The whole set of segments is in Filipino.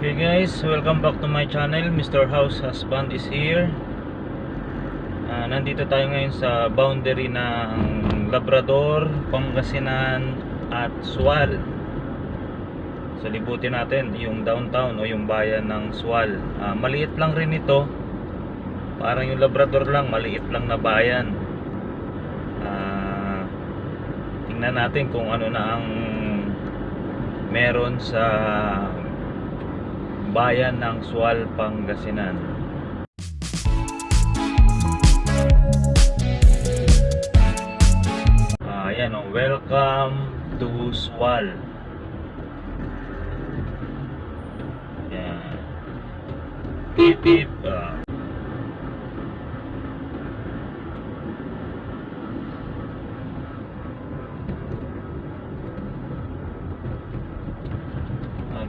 Okay guys, welcome back to my channel. Mr. House Husband is here. Nandito tayo ngayon sa boundary ng Labrador, Pangasinan at Sual. So libutin natin yung downtown o yung bayan ng Sual. Maliit lang rin ito. Parang yung Labrador lang, maliit lang na bayan. Tingnan natin kung ano na ang meron sa bayan ng Sual, Pangasinan. Ayan o, welcome to Sual. Ayan. Beep beep.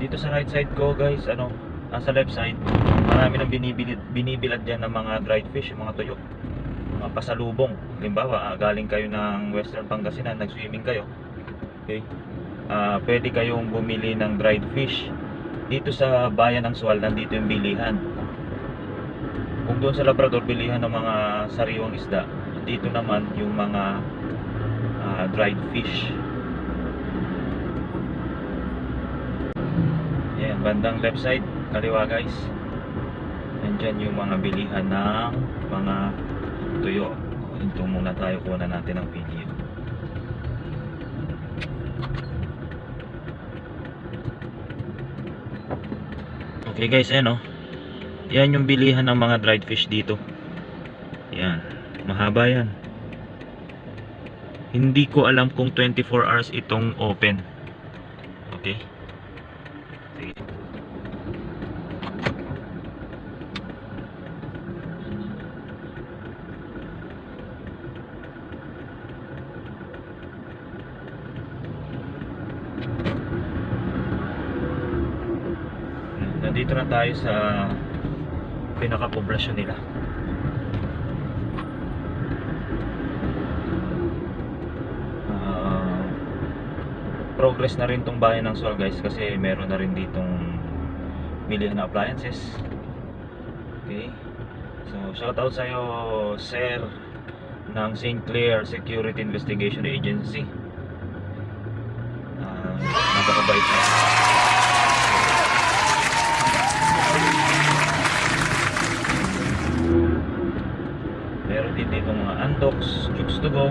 Dito sa right side ko guys, sa left side, marami nang binibilad dyan ng mga dried fish, yung mga tuyo, mga pasalubong. Halimbawa, galing kayo ng Western Pangasinan, nag-swimming kayo, okay, pwede kayong bumili ng dried fish. Dito sa bayan ng Sual, nandito yung bilihan. Kung doon sa Labrador, bilihan ng mga sariwang isda, dito naman yung mga dried fish. Ayan, bandang left side, kaliwa guys, nandyan yung mga bilihan ng mga tuyo. Ito muna tayo, kunan natin ang video. Okay guys, ayan yan yung bilihan ng mga dried fish dito. Yan, mahaba yan. Hindi ko alam kung 24 hours itong open. Okay, sige. Nandito na tayo sa pinaka-poblasyon nila. Progress na rin tong bayan ng Sual guys, kasi meron na rin ditong bilihan na appliances. Okay, so shout out sa'yo sir ng St. Clair Security Investigation Agency. Napakabait na. Meron din dito mga Andox, Chooks to go.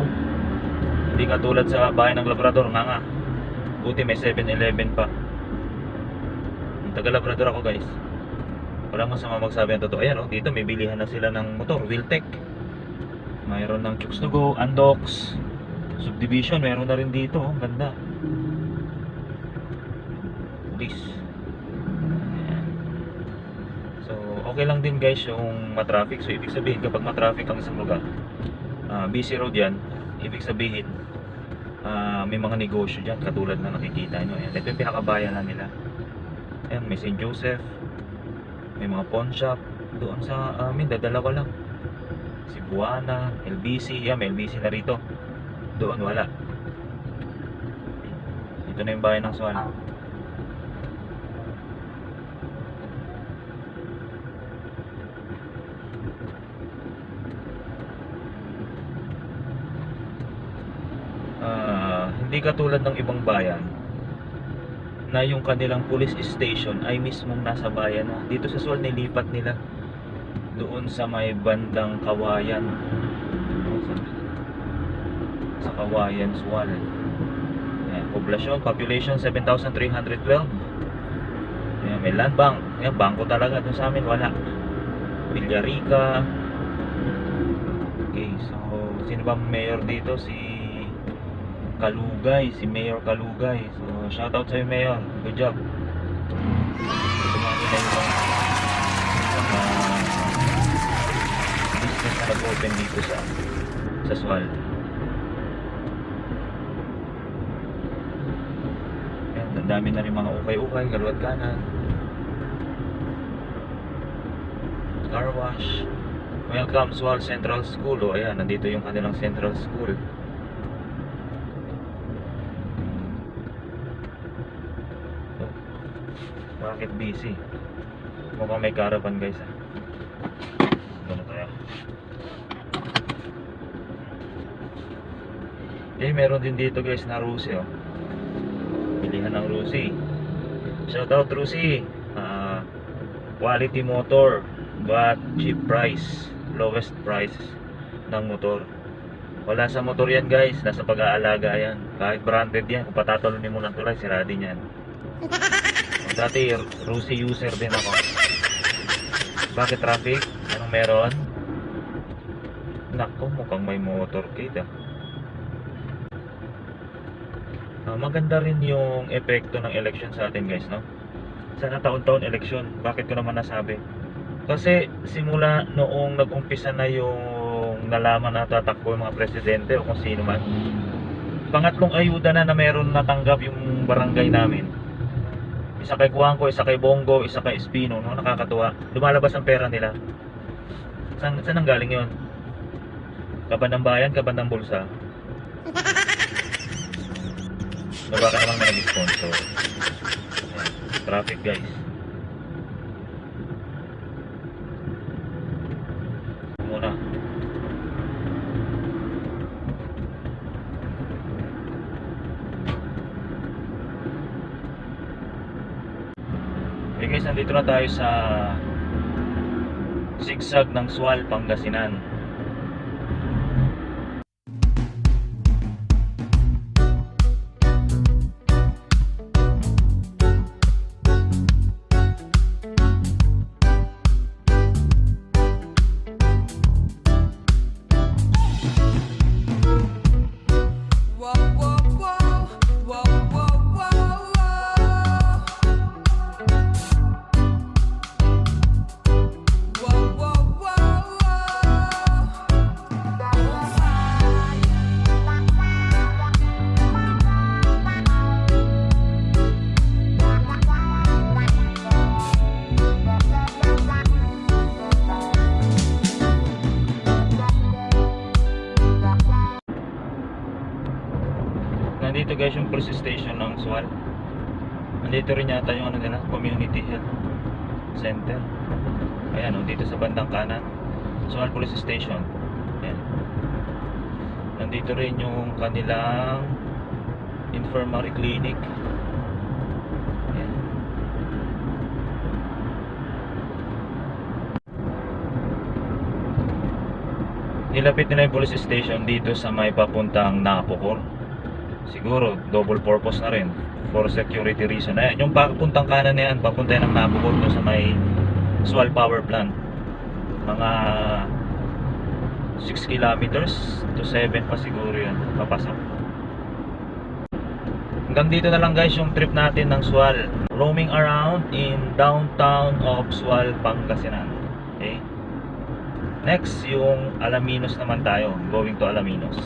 Hindi katulad sa bayan ng Labrador nga. Buti may 7-Eleven pa. Taga Labrador ako guys. Walang masama magsabi ang totoo. Ayan dito may bilihan na sila ng motor, Wheeltech. Mayroon ng Chooks to go, Andox, Subdivision, meron na rin dito. Ganda. Police. Ayan. So okay lang din guys yung matraffic. So ibig sabihin kapag matraffic ang isang lugar, busy road yan, ibig sabihin may mga negosyo dyan katulad na nakikita nyo. Ayan, ito yung pinakabayan na nila. Ayan, may St. Joseph, may mga pawn shop. Doon sa amin, dalawa lang, Cebuana, LBC. Yan, may LBC na rito. Doon wala. Ito na yung bayan ng Sual. Hindi katulad ng ibang bayan na yung kanilang police station ay mismong nasa bayan na. Dito sa Sual nilipat nila doon sa may bandang Kawayan, sa Kawayan, Sual. Ayan, poblasyon, population 7,312. Ayan, may land bank. Ayan, bangko talaga. Doon sa amin wala. Villarica. Okay, so sino ba mayor dito? Si Kalugay, si Mayor Kalugay. So shoutout sa'yo Mayor, good job. Tumami na yung business na nag-open dito sa Sual. Ayan, ang dami na rin mga ukay-ukay, kaluwat kanan, car wash. Welcome Sual Central School. Ayan, nandito yung kanilang Central School. Bakit busy? Mukhang may caravan guys ah. Gano'n tayo. Meron din dito guys na Rusi oh. Pilihan ng Rusi. Shoutout Rusi. Quality motor but cheap price. Lowest price ng motor. Wala sa motor yan guys, nasa pag-aalaga yan. Kahit branded yan, kung patatalunin mo ng tulay, sira din yan. Dati Rusi user din ako. Bakit traffic? Anong meron? Nako, mukhang may motorcade ah. Maganda rin yung epekto ng election sa atin guys, no? Sana taon-taon election. Bakit ko naman nasabi? Kasi simula noong nag-umpisa na yung nalaman na tatakbo yung mga presidente o kung sino man, pangatlong ayuda na meron natanggap yung barangay namin. Isa kay Kuangko, isa kay Bongo, isa kay Espino, no? Nakakatuwa. Lumalabas ang pera nila. Saan ang galing yun? Kaban ng bayan, kaban ng bulsa. Baka namang may nag-sponsor. Traffic guys. Muna. Okay guys, nandito na tayo sa zigzag ng Sual, Pangasinan. Nandito guys yung police station ng Sual. Nandito rin yata yung ano nila, community health center. Ayan o, dito sa bandang kanan, Sual police station. Ayan. Nandito rin yung kanilang infirmary clinic. Ayan. Nilapit nila yung police station dito sa may papuntang Napocor. Siguro double purpose na rin for security reason. Ayan, yung papuntang kanan na yan, papunta yan ng Napocor sa may Sual Power Plant. Mga 6 kilometers to 7 pa siguro yan papasok. Hanggang dito na lang guys yung trip natin ng Sual. Roaming around in downtown of Sual, Pangasinan. Okay? Next, yung Alaminos naman tayo. Going to Alaminos.